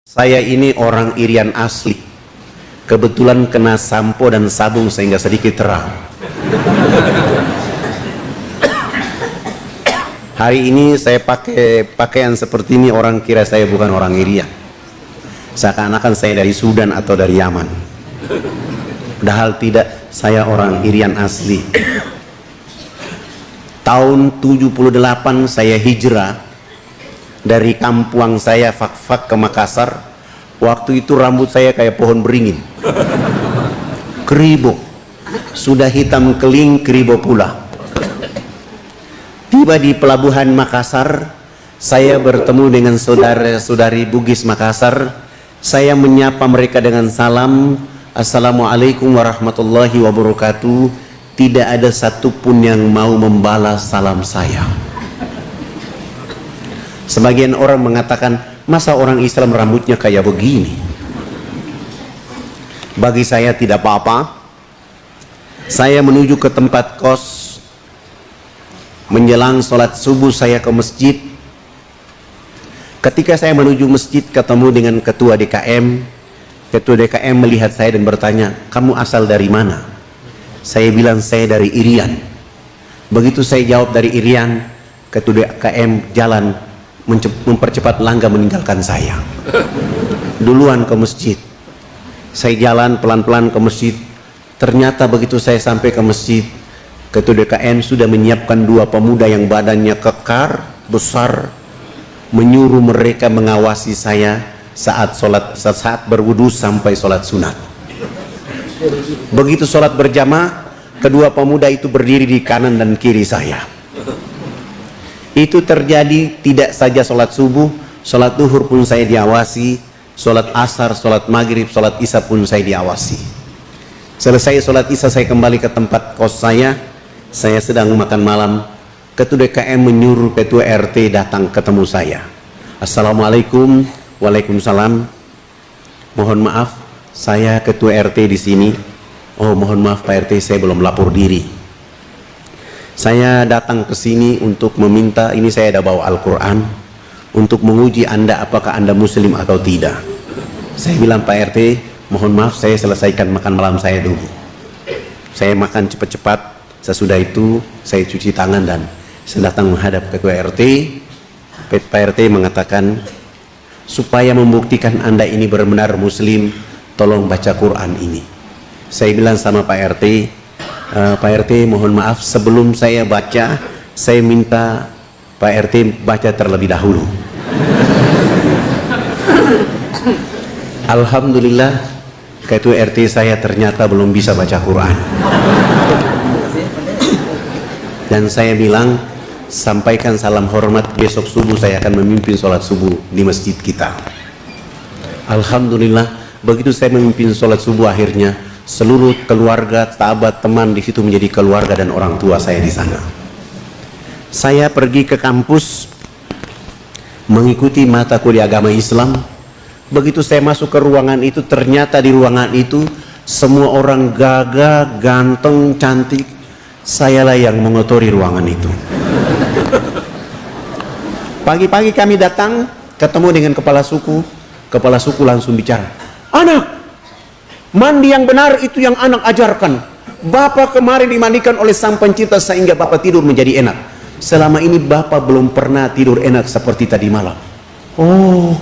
Saya ini orang Irian asli. Kebetulan kena sampo dan sabun sehingga sedikit terang. Hari ini saya pakai pakaian seperti ini, orang kira saya bukan orang Irian. Seakan-akan saya dari Sudan atau dari Yaman. Padahal tidak, saya orang Irian asli. Tahun 78 saya hijrah dari kampung saya Fak-Fak ke Makassar. Waktu itu rambut saya kayak pohon beringin, keribo, sudah hitam keling, keribo pula. Tiba di pelabuhan Makassar, saya bertemu dengan saudara-saudari Bugis Makassar. Saya menyapa mereka dengan salam, Assalamualaikum warahmatullahi wabarakatuh. Tidak ada satupun yang mau membalas salam saya. Sebagian orang mengatakan, masa orang Islam rambutnya kayak begini? Bagi saya tidak apa-apa. Saya menuju ke tempat kos. Menjelang sholat subuh saya ke masjid. Ketika saya menuju masjid ketemu dengan ketua DKM. Ketua DKM melihat saya dan bertanya, kamu asal dari mana? Saya bilang saya dari Irian. Begitu saya jawab dari Irian, ketua DKM jalan mempercepat langkah meninggalkan saya. Duluan ke masjid. Saya jalan pelan-pelan ke masjid. Ternyata begitu saya sampai ke masjid, ketua DKM sudah menyiapkan dua pemuda yang badannya kekar, besar, menyuruh mereka mengawasi saya saat berwudu sampai sholat sunat. Begitu sholat berjamaah, kedua pemuda itu berdiri di kanan dan kiri saya. Itu terjadi tidak saja sholat subuh, sholat duhur pun saya diawasi, sholat asar, sholat maghrib, sholat isya pun saya diawasi. Selesai sholat isya saya kembali ke tempat kos saya sedang makan malam. Ketua DKM menyuruh ketua RT datang ketemu saya. Assalamualaikum. Waalaikumsalam. Mohon maaf, saya ketua RT di sini. Oh, mohon maaf Pak RT, saya belum lapor diri. Saya datang ke sini untuk meminta, ini saya ada bawa Al-Quran, untuk menguji Anda apakah Anda Muslim atau tidak. Saya bilang, Pak RT, mohon maaf saya selesaikan makan malam saya dulu. Saya makan cepat-cepat, sesudah itu saya cuci tangan dan saya datang menghadap ketua RT. Pak RT mengatakan, supaya membuktikan Anda ini benar-benar Muslim, tolong baca Quran ini. Saya bilang sama Pak RT, Pak RT mohon maaf sebelum saya baca, saya minta Pak RT baca terlebih dahulu. Alhamdulillah ketua RT saya ternyata belum bisa baca Quran. Dan saya bilang, sampaikan salam hormat, besok subuh saya akan memimpin sholat subuh di masjid kita. Alhamdulillah begitu saya memimpin sholat subuh, akhirnya seluruh keluarga, sahabat, teman di situ menjadi keluarga dan orang tua saya di sana. Saya pergi ke kampus mengikuti mata kuliah agama Islam. Begitu saya masuk ke ruangan itu, ternyata di ruangan itu semua orang gagah, ganteng, cantik. Sayalah yang mengotori ruangan itu. Pagi-pagi kami datang, ketemu dengan kepala suku. Kepala suku langsung bicara, anak, mandi yang benar itu yang anak ajarkan. Bapak kemarin dimandikan oleh Sang Pencipta sehingga Bapak tidur menjadi enak. Selama ini Bapak belum pernah tidur enak seperti tadi malam. Oh,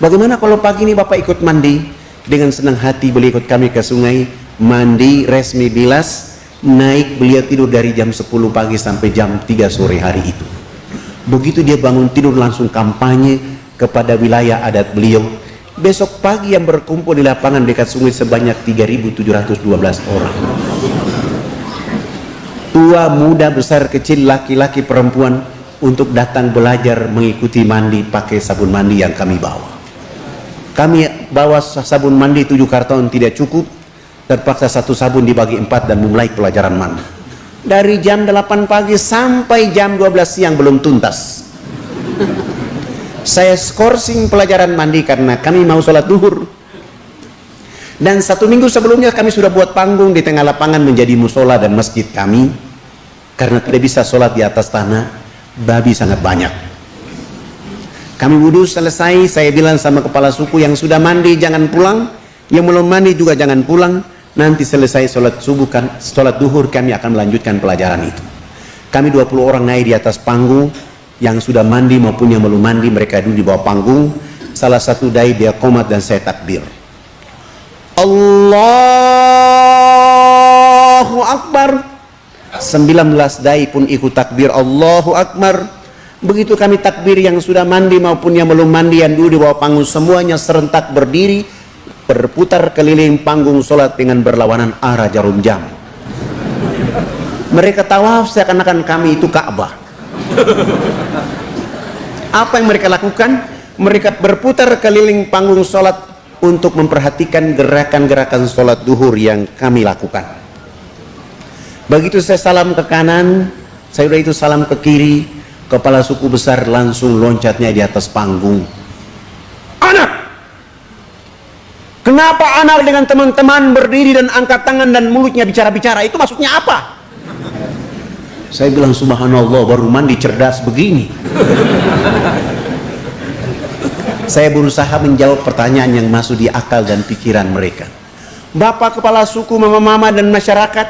bagaimana kalau pagi ini Bapak ikut mandi? Dengan senang hati beliau ikut kami ke sungai, mandi, resmi bilas, naik, beliau tidur dari jam 10 pagi sampai jam 3 sore hari itu. Begitu dia bangun tidur langsung kampanye kepada wilayah adat beliau. Besok pagi yang berkumpul di lapangan dekat sungai sebanyak 3.712 orang. Tua, muda, besar, kecil, laki-laki, perempuan, untuk datang belajar mengikuti mandi pakai sabun mandi yang kami bawa. Kami bawa sabun mandi 7 karton tidak cukup, terpaksa satu sabun dibagi 4 dan memulai pelajaran mandi. Dari jam 8 pagi sampai jam 12 siang belum tuntas. Saya skorsing pelajaran mandi karena kami mau sholat duhur. Dan 1 minggu sebelumnya kami sudah buat panggung di tengah lapangan menjadi musola dan masjid kami. Karena tidak bisa sholat di atas tanah, babi sangat banyak. Kami wudhu selesai, saya bilang sama kepala suku, yang sudah mandi jangan pulang, yang belum mandi juga jangan pulang. Nanti selesai sholat subuh kan, sholat duhur kami akan melanjutkan pelajaran itu. Kami 20 orang naik di atas panggung, yang sudah mandi maupun yang belum mandi mereka duduk di bawah panggung. Salah satu dai dia qomat dan saya takbir. Allahu Akbar. 19 dai pun ikut takbir Allahu Akbar. Begitu kami takbir, yang sudah mandi maupun yang belum mandi yang duduk di bawah panggung semuanya serentak berdiri, berputar keliling panggung sholat dengan berlawanan arah jarum jam. Mereka tawaf seakan-akan kami itu Ka'bah. Apa yang mereka lakukan? Mereka berputar keliling panggung sholat untuk memperhatikan gerakan-gerakan sholat duhur yang kami lakukan. Begitu saya salam ke kanan, saya udah itu salam ke kiri, kepala suku besar langsung loncatnya di atas panggung. Anak! Kenapa anak dengan teman-teman berdiri dan angkat tangan dan mulutnya bicara-bicara? Itu maksudnya apa? Saya bilang subhanallah, baru mandi cerdas begini. Saya berusaha menjawab pertanyaan yang masuk di akal dan pikiran mereka. Bapak kepala suku, mama-mama dan masyarakat,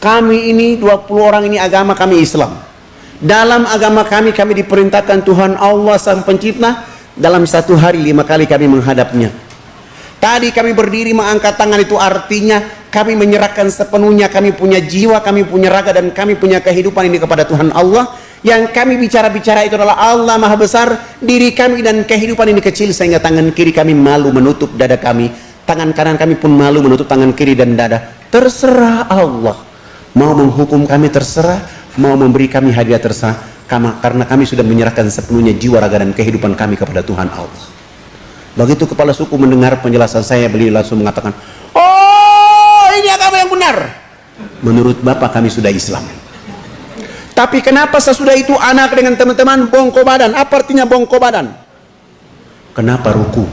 kami ini 20 orang ini agama kami Islam. Dalam agama kami diperintahkan Tuhan Allah Sang Pencipta dalam satu hari 5 kali kami menghadapnya. Tadi kami berdiri mengangkat tangan, itu artinya kami menyerahkan sepenuhnya, kami punya jiwa, kami punya raga, dan kami punya kehidupan ini kepada Tuhan Allah. Yang kami bicara-bicara itu adalah Allah Maha Besar, diri kami dan kehidupan ini kecil, sehingga tangan kiri kami malu menutup dada kami, tangan kanan kami pun malu menutup tangan kiri dan dada. Terserah Allah, mau menghukum kami terserah, mau memberi kami hadiah terserah, karena kami sudah menyerahkan sepenuhnya jiwa, raga, dan kehidupan kami kepada Tuhan Allah. Begitu kepala suku mendengar penjelasan saya, beliau langsung mengatakan, oh ini agama yang benar. Menurut Bapak kami sudah Islam. Tapi kenapa sesudah itu anak dengan teman-teman bongkok badan? Apa artinya bongkok badan? Kenapa ruku?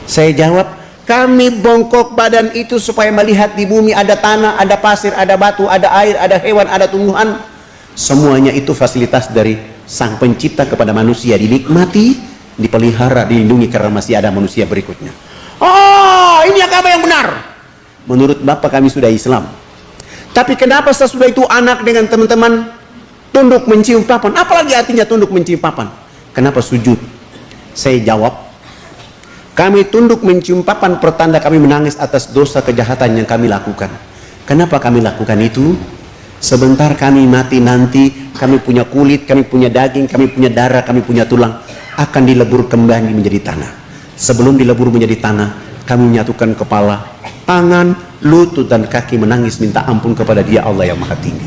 Saya jawab, kami bongkok badan itu supaya melihat di bumi ada tanah, ada pasir, ada batu, ada air, ada hewan, ada tumbuhan. Semuanya itu fasilitas dari Sang Pencipta kepada manusia, dinikmati, dipelihara, dilindungi karena masih ada manusia berikutnya. Oh, ini agama yang benar. Menurut Bapak kami sudah Islam. Tapi kenapa sesudah itu anak dengan teman-teman tunduk mencium papan? Apalagi artinya tunduk mencium papan? Kenapa sujud? Saya jawab, kami tunduk mencium papan pertanda kami menangis atas dosa kejahatan yang kami lakukan. Kenapa kami lakukan itu? Sebentar kami mati nanti, kami punya kulit, kami punya daging, kami punya darah, kami punya tulang, akan dilebur kembali menjadi tanah. Sebelum dilebur menjadi tanah, kami menyatukan kepala, tangan, lutut, dan kaki, menangis minta ampun kepada Dia Allah yang Maha Tinggi.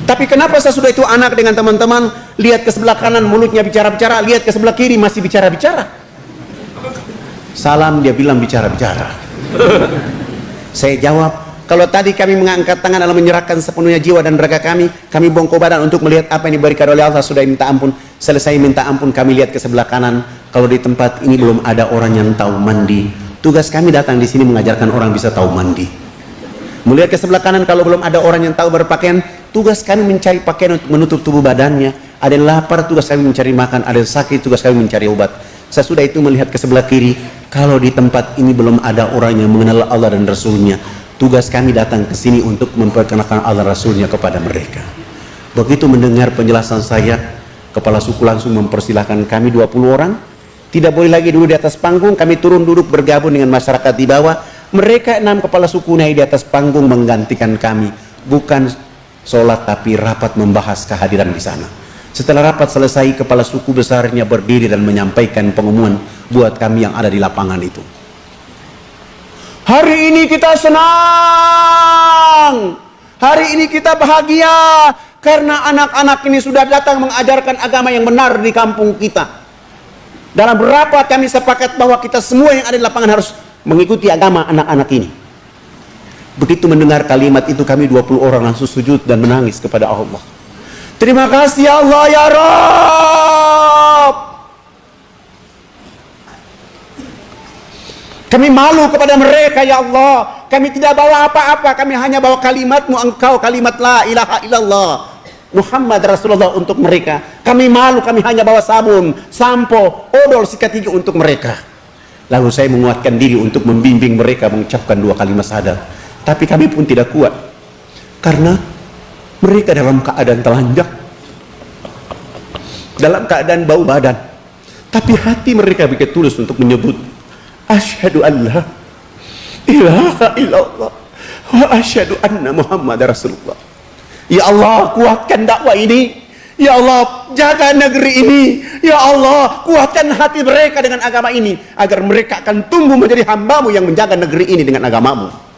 Tapi kenapa sesudah itu anak dengan teman-teman lihat ke sebelah kanan mulutnya bicara-bicara, lihat ke sebelah kiri masih bicara-bicara? Salam dia bilang bicara-bicara. Saya jawab, kalau tadi kami mengangkat tangan dalam menyerahkan sepenuhnya jiwa dan raga kami bongkok badan untuk melihat apa yang diberikan oleh Allah, sudah minta ampun. Selesai minta ampun kami lihat ke sebelah kanan, kalau di tempat ini belum ada orang yang tahu mandi. Tugas kami datang di sini mengajarkan orang bisa tahu mandi. Melihat ke sebelah kanan, kalau belum ada orang yang tahu berpakaian, tugas kami mencari pakaian untuk menutup tubuh badannya. Ada yang lapar, tugas kami mencari makan. Ada yang sakit, tugas kami mencari obat. Sesudah itu melihat ke sebelah kiri, kalau di tempat ini belum ada orang yang mengenal Allah dan Rasulnya, tugas kami datang ke sini untuk memperkenalkan Allah Rasulnya kepada mereka. Begitu mendengar penjelasan saya, kepala suku langsung mempersilahkan kami 20 orang. Tidak boleh lagi duduk di atas panggung, kami turun duduk bergabung dengan masyarakat di bawah. Mereka 6 kepala suku naik di atas panggung menggantikan kami. Bukan sholat tapi rapat membahas kehadiran di sana. Setelah rapat selesai, kepala suku besarnya berdiri dan menyampaikan pengumuman buat kami yang ada di lapangan itu. Hari ini kita senang, hari ini kita bahagia, karena anak-anak ini sudah datang mengajarkan agama yang benar di kampung kita. Dalam rapat kami sepakat bahwa kita semua yang ada di lapangan harus mengikuti agama anak-anak ini. Begitu mendengar kalimat itu, kami 20 orang langsung sujud dan menangis kepada Allah. Terima kasih Allah ya Rabb. Kami malu kepada mereka ya Allah. Kami tidak bawa apa-apa, kami hanya bawa kalimat-Mu, Engkau, kalimat la ilaha illallah. Muhammad Rasulullah untuk mereka. Kami malu, kami hanya bawa sabun, sampo, odol, sikat gigi untuk mereka. Lalu saya menguatkan diri untuk membimbing mereka mengucapkan 2 kalimat syahadat. Tapi kami pun tidak kuat, karena mereka dalam keadaan telanjang, dalam keadaan bau badan, tapi hati mereka begitu tulus untuk menyebut asyhadu an la ilaha illallah wa asyhadu anna Muhammad Rasulullah. Ya Allah, kuatkan dakwah ini. Ya Allah, jaga negeri ini. Ya Allah, kuatkan hati mereka dengan agama ini, agar mereka akan tumbuh menjadi hamba-Mu yang menjaga negeri ini dengan agama-Mu.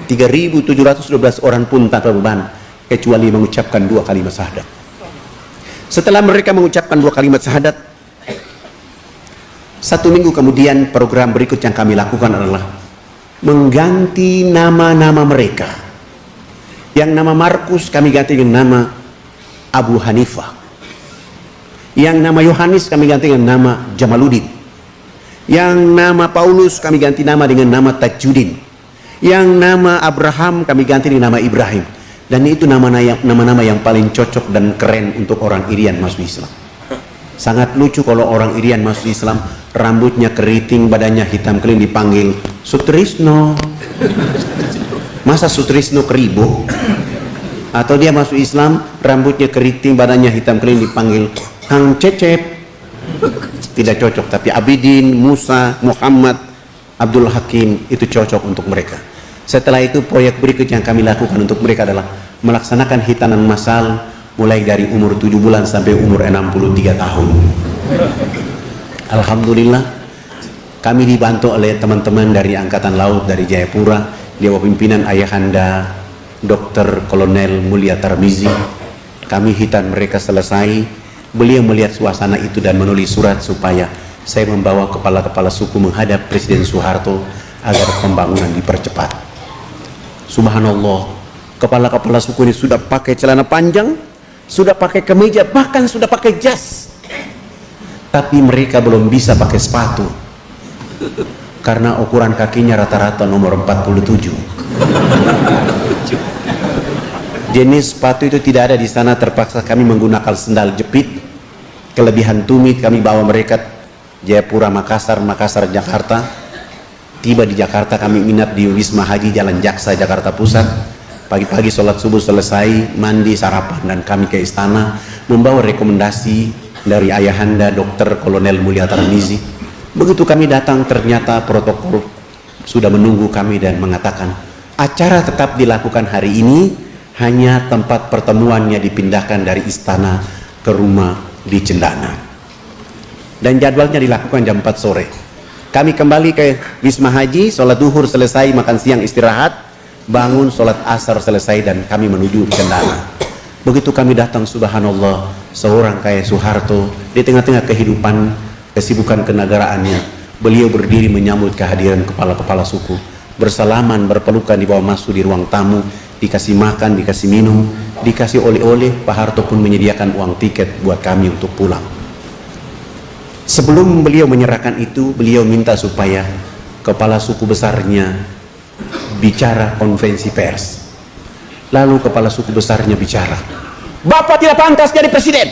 3.712 orang pun tanpa beban, kecuali mengucapkan 2 kalimat syahadat. Setelah mereka mengucapkan 2 kalimat syahadat, 1 minggu kemudian program berikut yang kami lakukan adalah mengganti nama-nama mereka. Yang nama Markus kami ganti dengan nama Abu Hanifah. Yang nama Yohanes kami ganti dengan nama Jamaluddin. Yang nama Paulus kami ganti nama dengan nama Tajuddin. Yang nama Abraham kami ganti dengan nama Ibrahim. Dan itu nama-nama yang paling cocok dan keren untuk orang Irian masuk Islam. Sangat lucu kalau orang Irian masuk Islam, rambutnya keriting, badannya hitam kering, dipanggil Sutrisno. Masa Sutrisno Keribo? Atau dia masuk Islam, rambutnya keriting, badannya hitam kering, dipanggil Kang Cecep. Tidak cocok. Tapi Abidin, Musa, Muhammad, Abdul Hakim, itu cocok untuk mereka. Setelah itu proyek berikut yang kami lakukan untuk mereka adalah melaksanakan hitanan massal mulai dari umur 7 bulan sampai umur 63 tahun. Alhamdulillah, kami dibantu oleh teman-teman dari Angkatan Laut dari Jayapura di bawah pimpinan Ayahanda Dr. Kolonel Mulia Tarmizi. Kami hitan mereka selesai. Beliau melihat suasana itu dan menulis surat supaya saya membawa kepala-kepala suku menghadap Presiden Soeharto agar pembangunan dipercepat. Subhanallah, kepala-kepala suku ini sudah pakai celana panjang, sudah pakai kemeja, bahkan sudah pakai jas. Tapi mereka belum bisa pakai sepatu, karena ukuran kakinya rata-rata nomor 47. Jenis sepatu itu tidak ada di sana, terpaksa kami menggunakan sendal jepit. Kelebihan tumit kami bawa mereka Jayapura, Makassar, Makassar, Jakarta. Tiba di Jakarta kami minat di Wisma Haji Jalan Jaksa, Jakarta Pusat. Pagi-pagi sholat subuh selesai, mandi, sarapan, dan kami ke istana membawa rekomendasi dari Ayahanda Dr. Kolonel Mulia Tarmizi. Begitu kami datang, ternyata protokol sudah menunggu kami dan mengatakan acara tetap dilakukan hari ini, hanya tempat pertemuannya dipindahkan dari istana ke rumah di Cendana. Dan jadwalnya dilakukan jam 4 sore. Kami kembali ke Wisma Haji, sholat duhur selesai, makan siang istirahat, bangun sholat asar selesai, dan kami menuju Cendana. Begitu kami datang, subhanallah, seorang kayak Soeharto di tengah-tengah kehidupan kesibukan kenegaraannya, beliau berdiri menyambut kehadiran kepala-kepala suku, bersalaman, berpelukan, dibawa masuk di ruang tamu, dikasih makan, dikasih minum, dikasih oleh-oleh. Pak Harto pun menyediakan uang tiket buat kami untuk pulang. Sebelum beliau menyerahkan itu, beliau minta supaya kepala suku besarnya bicara konferensi pers. Lalu kepala suku besarnya bicara, "Bapak tidak pantas jadi presiden.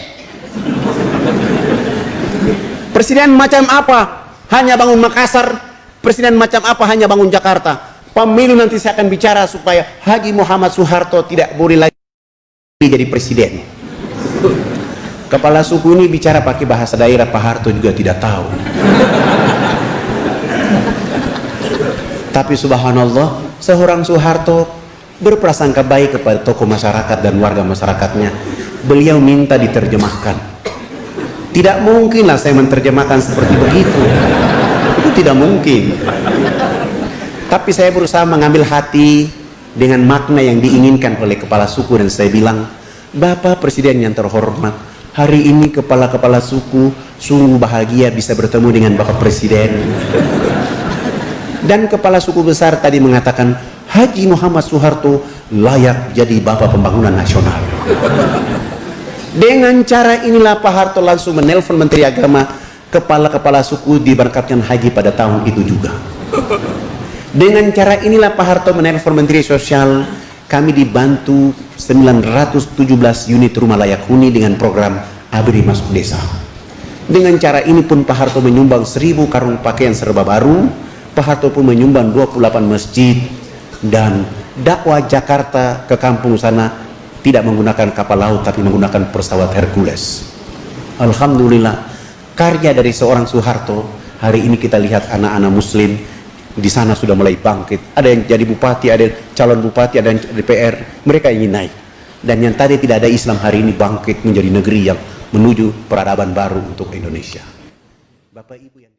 Presiden macam apa hanya bangun Makassar, presiden macam apa hanya bangun Jakarta. Pemilu nanti saya akan bicara supaya Haji Muhammad Soeharto tidak boleh lagi jadi presiden." Kepala suku ini bicara pakai bahasa daerah, Pak Harto juga tidak tahu. Tapi subhanallah, seorang Soeharto berprasangka baik kepada tokoh masyarakat dan warga masyarakatnya. Beliau minta diterjemahkan. Tidak mungkinlah saya menerjemahkan seperti begitu. Itu tidak mungkin. Tapi saya berusaha mengambil hati dengan makna yang diinginkan oleh kepala suku, dan saya bilang, "Bapak Presiden yang terhormat, hari ini kepala-kepala suku sungguh bahagia bisa bertemu dengan Bapak Presiden." Dan kepala suku besar tadi mengatakan, "Haji Muhammad Soeharto layak jadi Bapak Pembangunan Nasional." Dengan cara inilah Pak Harto langsung menelpon Menteri Agama, kepala-kepala suku diberkatkan haji pada tahun itu juga. Dengan cara inilah Pak Harto menelpon Menteri Sosial, kami dibantu 917 unit rumah layak huni dengan program ABRI Masuk Desa. Dengan cara ini pun Pak Harto menyumbang 1000 karung pakaian serba baru, Pak Harto pun menyumbang 28 masjid, dan dakwah Jakarta ke kampung sana tidak menggunakan kapal laut tapi menggunakan pesawat Hercules. Alhamdulillah, karya dari seorang Soeharto. Hari ini kita lihat anak-anak muslim di sana sudah mulai bangkit. Ada yang jadi bupati, ada yang calon bupati, ada yang DPR. Mereka ingin naik. Dan yang tadi tidak ada Islam hari ini bangkit menjadi negeri yang menuju peradaban baru untuk Indonesia. Bapak Ibu yang